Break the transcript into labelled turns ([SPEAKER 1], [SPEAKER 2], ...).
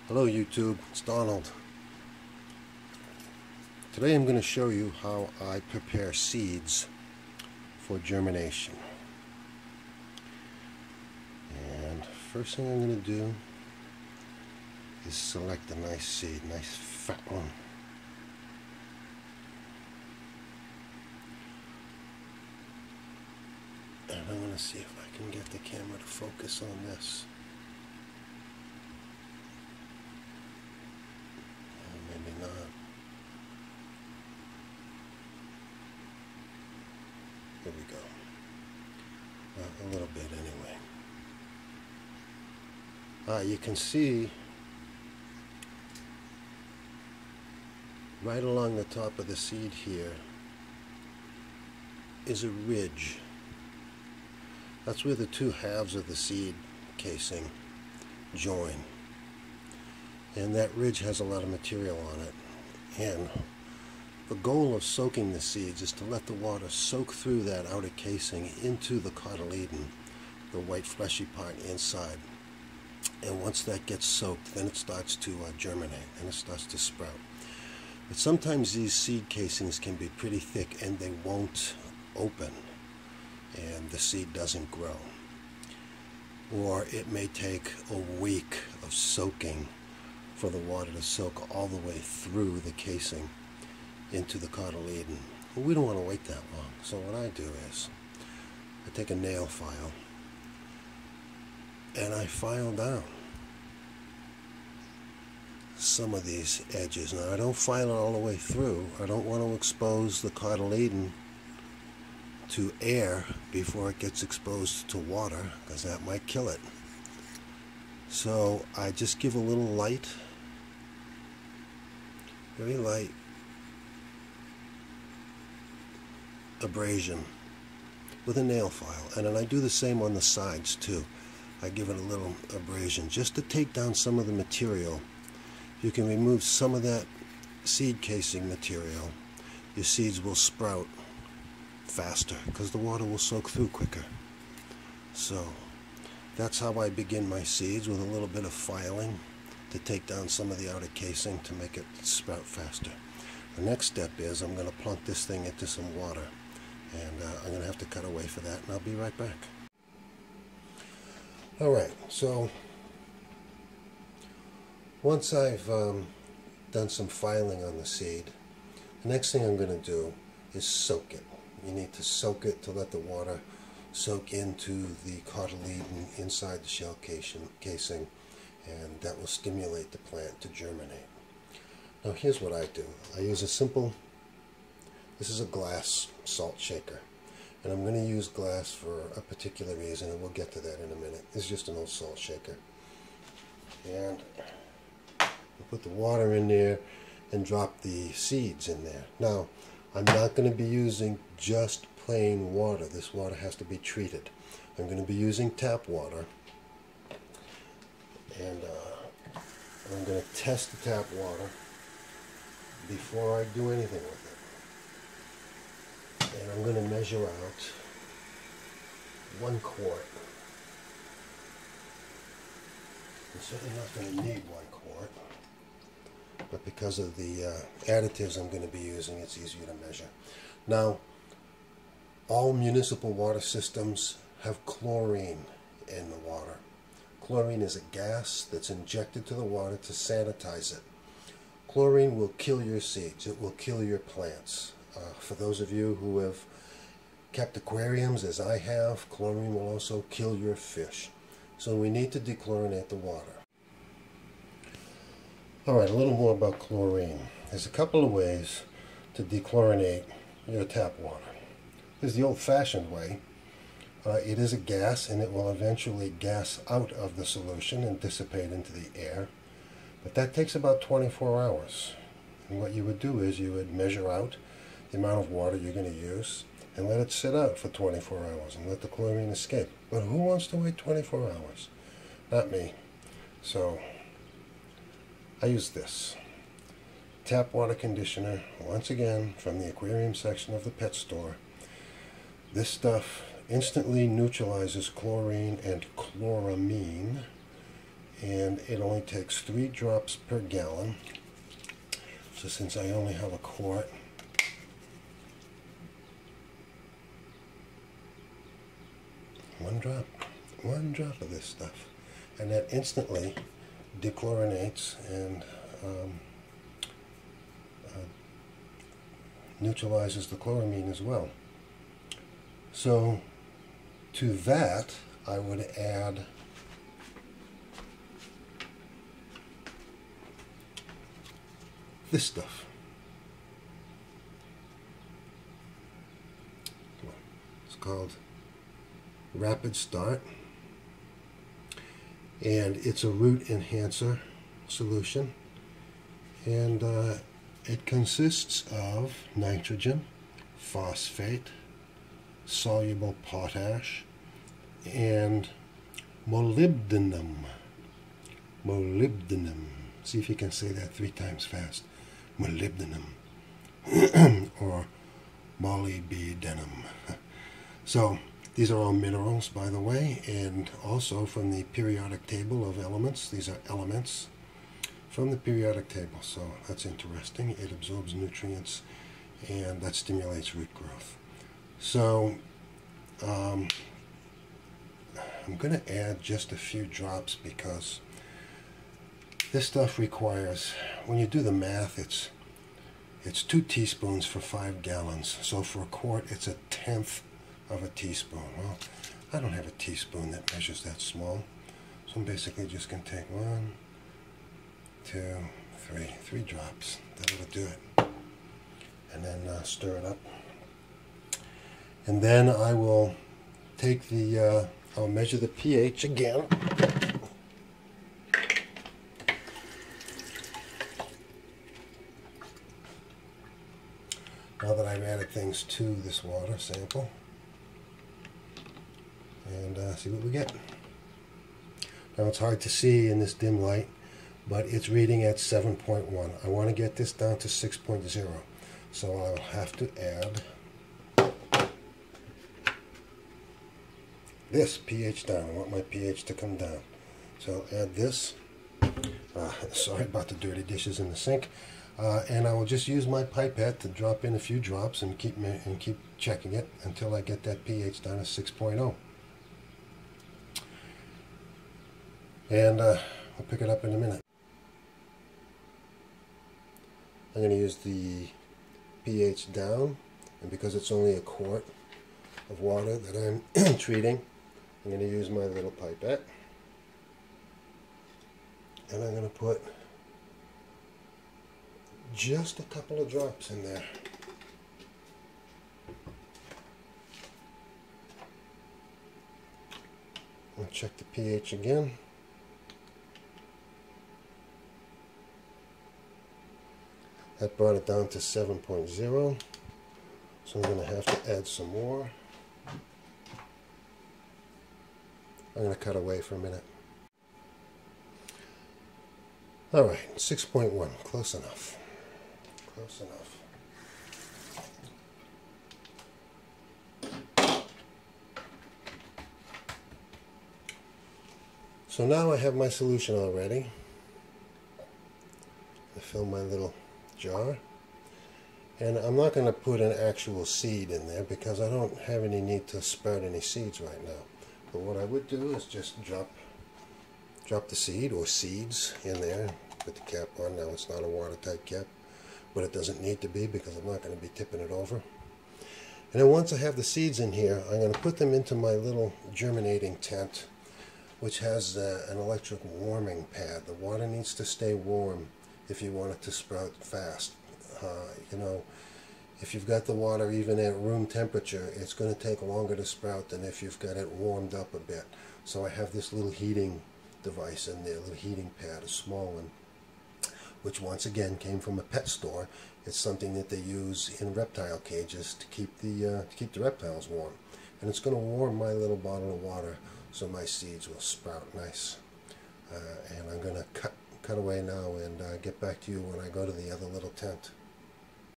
[SPEAKER 1] Hello YouTube, it's Donald. Today I'm going to show you how I prepare seeds for germination. And first thing I'm going to do is select a nice seed, nice fat one. And I'm going to see if I can get the camera to focus on this. Maybe not. Here we go. A little bit anyway. You can see right along the top of the seed here is a ridge. That's where the two halves of the seed casing join. And that ridge has a lot of material on it. And the goal of soaking the seeds is to let the water soak through that outer casing into the cotyledon, the white fleshy part inside. And once that gets soaked, then it starts to germinate and it starts to sprout. But sometimes these seed casings can be pretty thick and they won't open and the seed doesn't grow. Or it may take a week of soaking for the water to soak all the way through the casing into the cotyledon. Well, we don't want to wait that long. So what I do is I take a nail file and I file down some of these edges. Now I don't file it all the way through. I don't want to expose the cotyledon to air before it gets exposed to water, because that might kill it. So I just give a little light, very light abrasion with a nail file. And then I do the same on the sides too. I give it a little abrasion just to take down some of the material. You can remove some of that seed casing material. Your seeds will sprout faster because the water will soak through quicker. So that's how I begin my seeds, with a little bit of filing to take down some of the outer casing to make it sprout faster. The next step is I'm going to plunk this thing into some water, and I'm going to have to cut away for that, and I'll be right back. Alright, so once I've done some filing on the seed, the next thing I'm going to do is soak it. You need to soak it to let the water soak into the cotyledon inside the shell casing, and that will stimulate the plant to germinate. Now here's what I do. I use a simple, this is a glass salt shaker, and I'm going to use glass for a particular reason, and we'll get to that in a minute. This is just an old salt shaker. And I put the water in there and drop the seeds in there. Now I'm not going to be using just plain water. This water has to be treated. I'm going to be using tap water, and I'm going to test the tap water before I do anything with it. And I'm going to measure out 1 quart. I'm certainly not going to need 1 quart, but because of the additives I'm going to be using, it's easier to measure. Now, all municipal water systems have chlorine in the water. Chlorine is a gas that's injected to the water to sanitize it. Chlorine will kill your seeds. It will kill your plants. For those of you who have kept aquariums, as I have, chlorine will also kill your fish. So we need to dechlorinate the water. Alright, a little more about chlorine. There's a couple of ways to dechlorinate your tap water. There's the old-fashioned way. It is a gas, and it will eventually gas out of the solution and dissipate into the air. But that takes about 24 hours. And what you would do is you would measure out the amount of water you're going to use and let it sit out for 24 hours and let the chlorine escape. But who wants to wait 24 hours? Not me. So I use this tap water conditioner, once again from the aquarium section of the pet store. This stuff instantly neutralizes chlorine and chloramine and it only takes 3 drops per gallon. So since I only have a quart, one drop of this stuff, and that instantly dechlorinates and neutralizes the chloramine as well. So to that I would add this stuff. It's called Rapid Start, and it's a root enhancer solution, and it consists of nitrogen, phosphate, soluble potash, and molybdenum. Molybdenum. See if you can say that 3 times fast. Molybdenum. Or molybdenum. So these are all minerals, by the way, and also from the periodic table of elements. These are elements from the periodic table, so that's interesting. It absorbs nutrients, and that stimulates root growth. So I'm going to add just a few drops because this stuff requires, when you do the math, it's 2 teaspoons for 5 gallons. So for a quart, it's 1/10 of a teaspoon. Well, I don't have a teaspoon that measures that small, so I'm basically just going to take 1, 2, 3 drops. That'll do it. And then stir it up. And then I will take the, I'll measure the pH again. Now that I've added things to this water sample, and see what we get. Now it's hard to see in this dim light, but it's reading at 7.1. I want to get this down to 6.0, so I'll have to add this pH down. I want my pH to come down, so I'll add this. Sorry about the dirty dishes in the sink. And I will just use my pipette to drop in a few drops and keep checking it until I get that pH down to 6.0. And we'll pick it up in a minute. I'm going to use the pH down, and because it's only a quart of water that I'm treating, I'm going to use my little pipette, and I'm going to put just a couple of drops in there. I'll check the pH again. That brought it down to 7.0, so I'm going to have to add some more. I'm going to cut away for a minute. Alright, 6.1, close enough. Close enough. So now I have my solution all ready. I fill my little jar, and I'm not going to put an actual seed in there because I don't have any need to sprout any seeds right now. But what I would do is just drop the seed or seeds in there with the cap on. Now it's not a watertight cap, but it doesn't need to be because I'm not going to be tipping it over. And then once I have the seeds in here, I'm going to put them into my little germinating tent, which has an electric warming pad. The water needs to stay warm if you want it to sprout fast. You know, if you've got the water even at room temperature, it's going to take longer to sprout than if you've got it warmed up a bit. So I have this little heating device in there, a little heating pad, a small one, which once again came from a pet store. It's something that they use in reptile cages to keep the reptiles warm. And it's going to warm my little bottle of water so my seeds will sprout nice. And I'm going to cut away now and get back to you when I go to the other little tent.